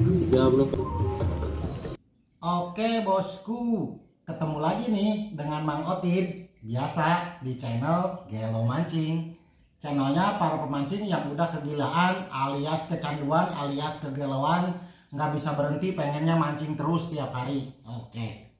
Ya belum. Oke bosku, ketemu lagi nih dengan Mang Otip. Biasa di channel Gelo Mancing. Channelnya para pemancing yang udah kegilaan alias kecanduan alias kegelauan, nggak bisa berhenti pengennya mancing terus tiap hari. Oke,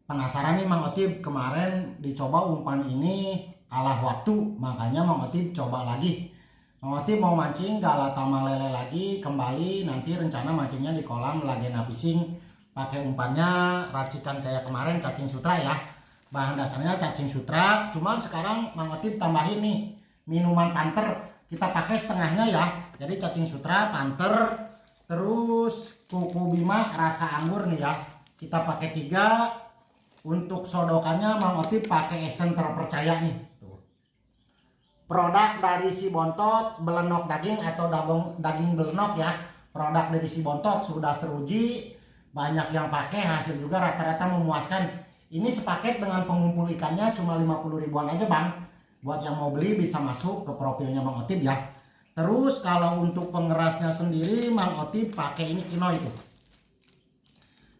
penasaran nih Mang Otip, kemarin dicoba umpan ini kalah waktu, makanya Mang Otip coba lagi. Mang Otip mau mancing galatama lele lagi, kembali nanti rencana mancingnya di kolam Lagena Fishing, pakai umpannya racikan kayak kemarin, cacing sutra ya. Bahan dasarnya cacing sutra, cuman sekarang Mang Otip tambahin nih minuman panter, kita pakai setengahnya ya. Jadi cacing sutra, panter, terus kuku bima rasa anggur nih ya, kita pakai 3. Untuk sodokannya Mang Otip pakai esen terpercaya nih. Tuh. Produk dari si Bontot, belenok daging atau daging belenok ya. Produk dari si Bontot sudah teruji, banyak yang pakai, hasil juga rata-rata memuaskan. Ini sepaket dengan pengumpul ikannya cuma 50 ribuan aja bang. Buat yang mau beli bisa masuk ke profilnya Mang Otip ya. Terus kalau untuk pengerasnya sendiri Mang Otip pakai ini kino itu.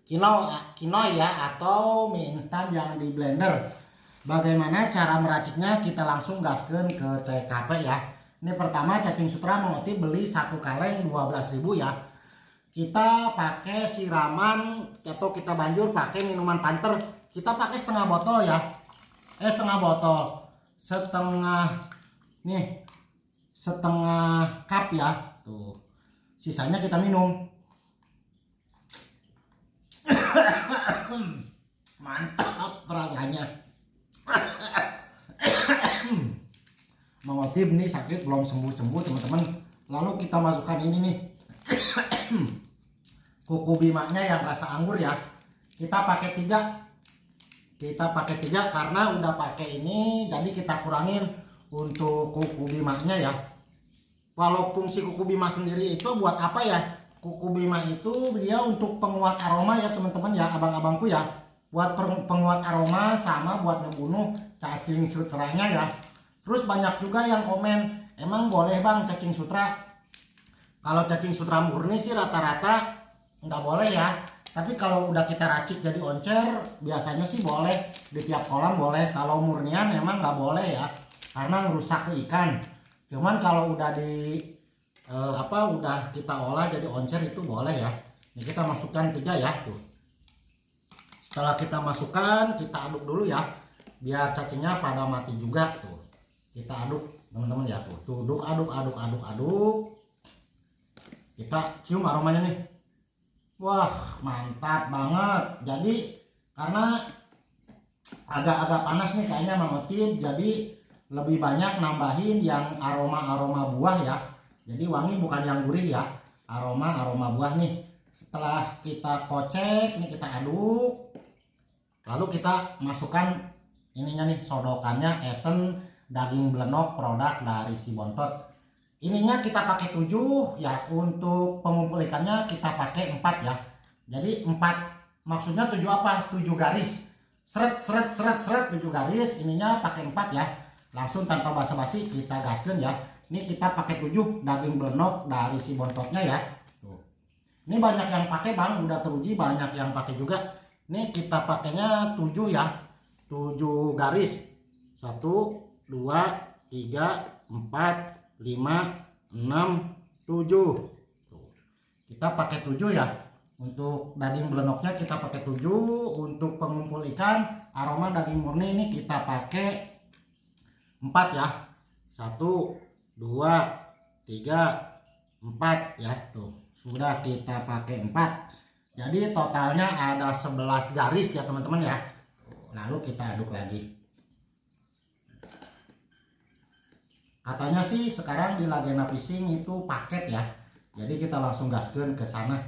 Kino ya, atau mie instan yang di blender. Bagaimana cara meraciknya, kita langsung gaskeun ke TKP ya. Ini pertama cacing sutra Mang Otip beli 1 kaleng 12.000 ya. Kita pakai siraman atau kita banjur pakai minuman panter. Kita pakai setengah botol ya. Setengah botol. Setengah cup ya. Tuh. Sisanya kita minum. Mantap rasanya. Mang Otip nih sakit belum sembuh-sembuh teman-teman. Lalu kita masukkan ini nih. Kuku bimanya yang rasa anggur ya. Kita pakai 3. Kita pakai 3 karena udah pakai ini, jadi kita kurangin untuk kuku bimanya ya. Walau fungsi kuku bima sendiri itu buat apa ya? Kuku bima itu dia untuk penguat aroma ya teman-teman ya, abang-abangku ya. Buat penguat aroma sama buat ngebunuh cacing sutranya ya. Terus banyak juga yang komen, emang boleh bang cacing sutra? Kalau cacing sutra murni sih rata-rata nggak boleh ya. Tapi kalau udah kita racik jadi oncer, biasanya sih boleh, di tiap kolam boleh. Kalau murnian memang nggak boleh ya, karena ngerusak ke ikan. Cuman kalau udah udah kita olah jadi oncer itu boleh ya. Ini kita masukkan 3 ya tuh. Setelah kita masukkan, kita aduk dulu ya, biar cacingnya pada mati juga tuh. Kita aduk teman-teman ya tuh. Tuh aduk. Kita cium aromanya nih. Wah mantap banget. Jadi karena agak-agak panas nih kayaknya Mang Otip, jadi lebih banyak nambahin yang aroma-aroma buah ya. Jadi wangi bukan yang gurih ya, aroma-aroma buah nih. Setelah kita kocek nih, kita aduk, lalu kita masukkan ininya nih, sodokannya esen daging belenok produk dari si Bontot. Ininya kita pakai 7 ya, untuk pengumpul ikannya kita pakai 4 ya. Jadi 4 maksudnya 7 apa? 7 garis. Seret 7 garis, ininya pakai 4 ya. Langsung tanpa basa-basi kita gaskeun ya. Ini kita pakai 7 daging belenok dari si Bontotnya ya. Tuh. Ini banyak yang pakai bang, udah teruji banyak yang pakai juga. Ini kita pakainya 7 ya. 7 garis. 1 2 3 4 5, 6, 7. Tuh. Kita pakai 7 ya. Untuk daging belenoknya kita pakai 7. Untuk pengumpul ikan aroma daging murni ini kita pakai 4 ya. 1 2 3 4 ya. Tuh. Sudah kita pakai 4. Jadi totalnya ada 11 garis ya teman-teman ya. Lalu kita aduk lagi. Katanya sih sekarang di Lagena Fishing itu paket ya. Jadi kita langsung gaskeun ke sana.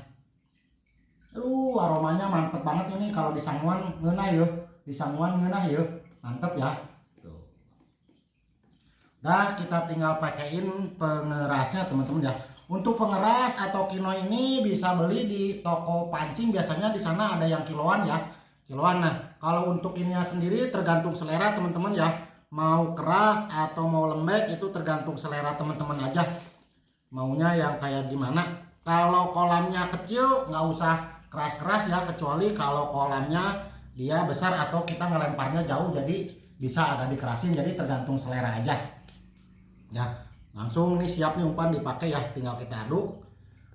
Aromanya mantep banget ini kalau di sanguan ngeunah ya. Di sanguan ngeunah ya. Mantep ya. Tuh. Nah, kita tinggal pakein pengerasnya teman-teman ya. Untuk pengeras atau kino ini bisa beli di toko pancing, biasanya di sana ada yang kiloan ya. Kiloan. Nah, kalau untuk ininya sendiri tergantung selera teman-teman ya. Mau keras atau mau lembek itu tergantung selera teman-teman aja, maunya yang kayak gimana. Kalau kolamnya kecil nggak usah keras-keras ya, kecuali kalau kolamnya dia besar atau kita ngelemparnya jauh, jadi bisa agak dikerasin, jadi tergantung selera aja ya. Langsung nih siap nih umpan dipakai ya, tinggal kita aduk.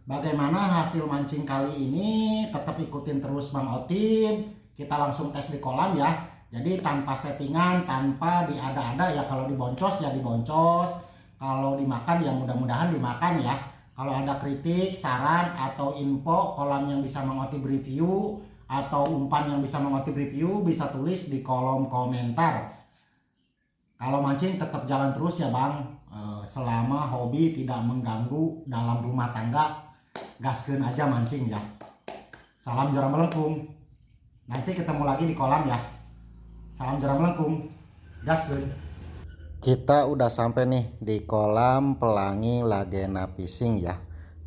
Bagaimana hasil mancing kali ini, tetap ikutin terus Bang Otip. Kita langsung tes di kolam ya. Jadi tanpa settingan, tanpa diada-ada ya. Kalau diboncos ya diboncos, kalau dimakan ya mudah-mudahan dimakan ya. Kalau ada kritik, saran atau info kolam yang bisa Bang Otip review atau umpan yang bisa Bang Otip review, bisa tulis di kolom komentar. Kalau mancing tetap jalan terus ya Bang, selama hobi tidak mengganggu dalam rumah tangga, gaskeun aja mancing ya. Salam jaram melengkung. Nanti ketemu lagi di kolam ya. Salam jaram melengkung. Gaskeun. Kita udah sampai nih di kolam Pelangi Lagena Fishing ya.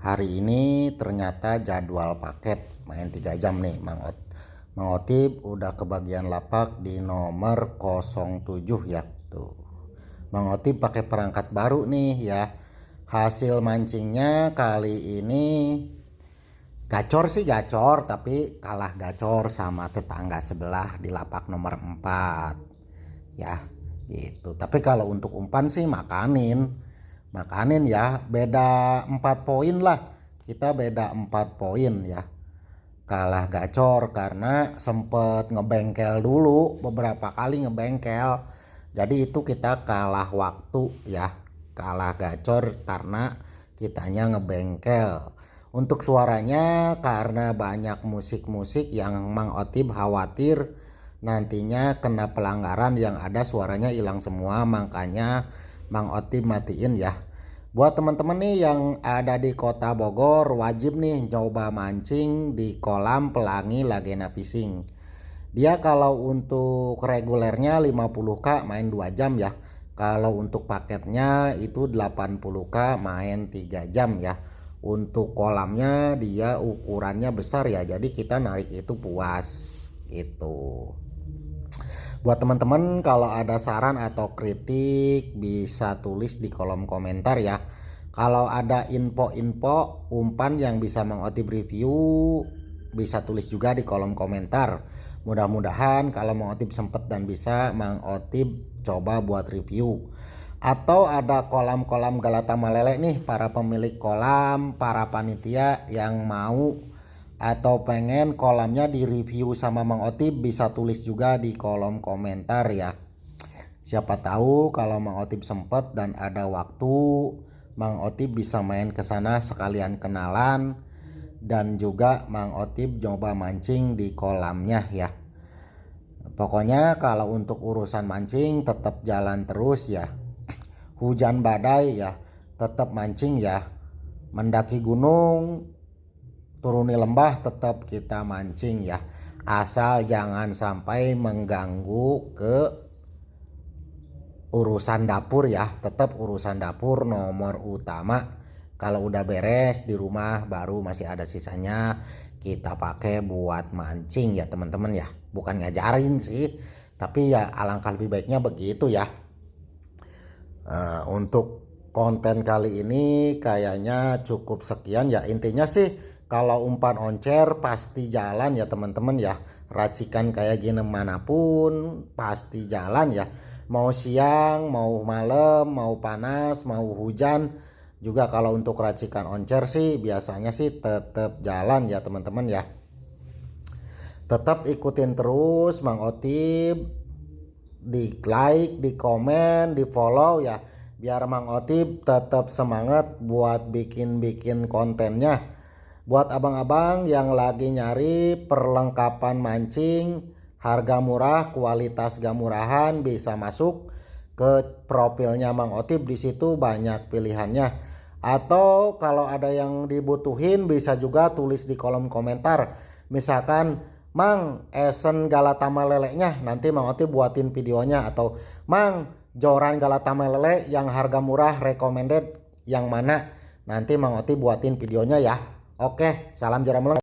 Hari ini ternyata jadwal paket main 3 jam nih Mang Otip udah kebagian lapak di nomor 07 ya. Tuh. Mang Otip pakai perangkat baru nih ya. Hasil mancingnya kali ini gacor sih gacor, tapi kalah gacor sama tetangga sebelah di lapak nomor 4 ya gitu. Tapi kalau untuk umpan sih makanin ya, beda 4 poin lah, kita beda 4 poin ya. Kalah gacor karena sempet ngebengkel dulu, beberapa kali ngebengkel, jadi itu kita kalah waktu ya. Kalah gacor karena kitanya ngebengkel. Untuk suaranya karena banyak musik-musik yang Mang Otip khawatir nantinya kena pelanggaran, yang ada suaranya hilang semua, makanya Mang Otip matiin ya. Buat teman-teman nih yang ada di kota Bogor, wajib nih coba mancing di kolam Pelangi Lagena Fishing. Dia kalau untuk regulernya 50k main 2 jam ya. Kalau untuk paketnya itu 80k main 3 jam ya. Untuk kolamnya dia ukurannya besar ya, jadi kita narik itu puas gitu. Buat teman-teman kalau ada saran atau kritik bisa tulis di kolom komentar ya. Kalau ada info-info umpan yang bisa Mang Otip review bisa tulis juga di kolom komentar. Mudah-mudahan kalau Mang Otip sempet dan bisa, Mang Otip coba buat review. Atau ada kolam-kolam Galata Malele nih, para pemilik kolam, para panitia yang mau atau pengen kolamnya di review sama Mang Otip, bisa tulis juga di kolom komentar ya. Siapa tahu kalau Mang Otip sempet dan ada waktu, Mang Otip bisa main ke sana sekalian kenalan, dan juga Mang Otip coba mancing di kolamnya ya. Pokoknya kalau untuk urusan mancing tetap jalan terus ya. Hujan badai ya tetap mancing ya. Mendaki gunung, turuni lembah tetap kita mancing ya. Asal jangan sampai mengganggu ke urusan dapur ya. Tetap urusan dapur nomor utama. Kalau udah beres di rumah baru masih ada sisanya kita pakai buat mancing ya teman-teman ya. Bukan ngajarin sih, tapi ya alangkah lebih baiknya begitu ya. Untuk konten kali ini kayaknya cukup sekian ya. Intinya sih kalau umpan oncer pasti jalan ya teman-teman ya. Racikan kayak gini manapun pasti jalan ya. Mau siang, mau malam, mau panas, mau hujan juga, kalau untuk racikan oncer sih biasanya sih tetap jalan ya teman-teman ya. Tetap ikutin terus Mang Otip, di like, di komen, di follow ya, biar Mang Otip tetap semangat buat bikin kontennya. Buat abang-abang yang lagi nyari perlengkapan mancing harga murah, kualitas gak murahan, bisa masuk ke profilnya Mang Otip, di situ banyak pilihannya. Atau kalau ada yang dibutuhin bisa juga tulis di kolom komentar. Misalkan Mang esen Galata Malele-nya, nanti Mang Otip buatin videonya. Atau Mang joran Galata Malele yang harga murah recommended yang mana, nanti Mang Otip buatin videonya ya. Oke, salam jaram melengkung.